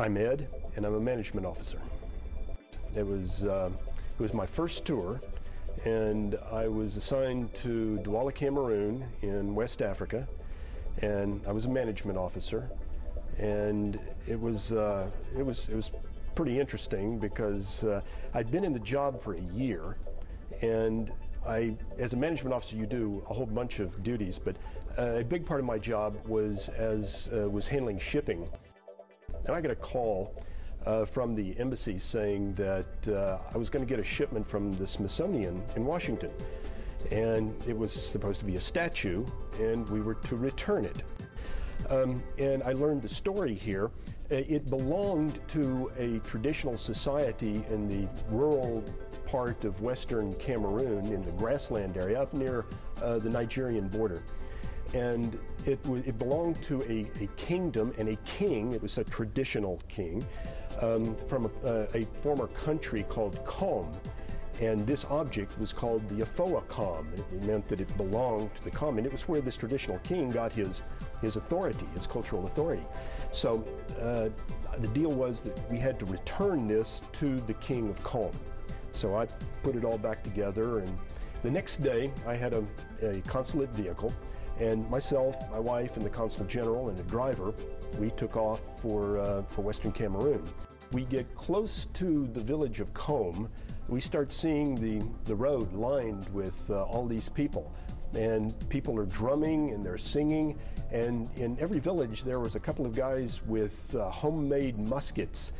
I'm Ed, and I'm a management officer. It was my first tour, and I was assigned to Douala, Cameroon in West Africa, and I was a management officer. And it was pretty interesting because I'd been in the job for a year, and as a management officer, you do a whole bunch of duties, but a big part of my job was handling shipping. And I got a call from the embassy saying that I was going to get a shipment from the Smithsonian in Washington, and it was supposed to be a statue, and we were to return it. And I learned the story here. It belonged to a traditional society in the rural part of western Cameroon, in the grassland area up near the Nigerian border. And it belonged to a kingdom and a king. It was a traditional king from a former country called Com. And this object was called the Afua Com. It meant that it belonged to the Com, and it was where this traditional king got his authority, his cultural authority. So the deal was that we had to return this to the king of Com. So I put it all back together, and the next day I had a consulate vehicle, and myself, my wife, and the consul general and the driver, we took off for Western Cameroon. We get close to the village of Com, we start seeing the road lined with all these people. And people are drumming and they're singing, and in every village there was a couple of guys with homemade muskets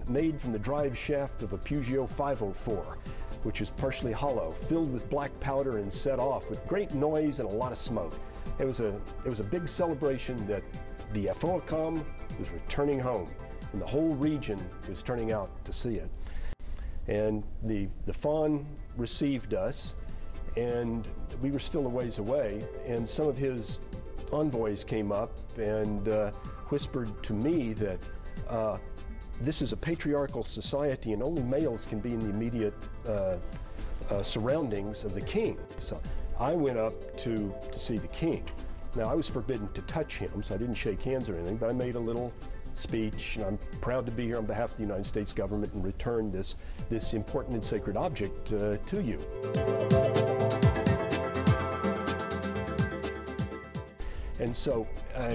made from the drive shaft of a Peugeot 504, which is partially hollow, filled with black powder and set off with great noise and a lot of smoke. It was a big celebration that the Afua Com was returning home, and the whole region was turning out to see it. And the Fawn received us, and we were still a ways away, and some of his envoys came up and whispered to me that this is a patriarchal society and only males can be in the immediate surroundings of the king. So I went up to see the king. Now, I was forbidden to touch him, so I didn't shake hands or anything, but I made a little speech, and I'm proud to be here on behalf of the United States government and return this important and sacred object to you. And so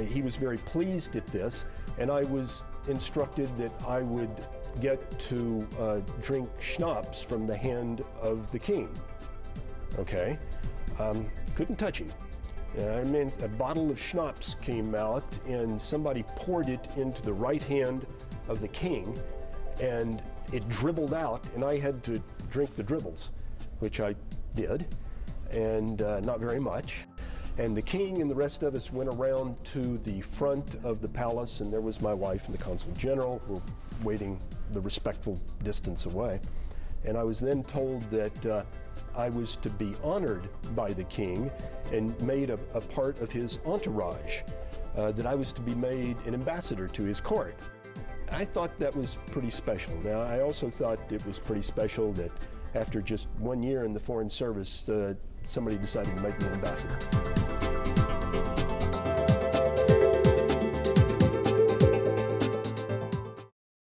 he was very pleased at this, and I was instructed that I would get to drink schnapps from the hand of the king. Okay, couldn't touch him. I mean, a bottle of schnapps came out, and somebody poured it into the right hand of the king, and it dribbled out, and I had to drink the dribbles, which I did, and not very much. And the king and the rest of us went around to the front of the palace, and there was my wife and the consul general who were waiting the respectful distance away. And I was then told that I was to be honored by the king and made a part of his entourage, that I was to be made an ambassador to his court. I thought that was pretty special. Now, I also thought it was pretty special that after just 1 year in the Foreign Service, somebody decided to make me an ambassador.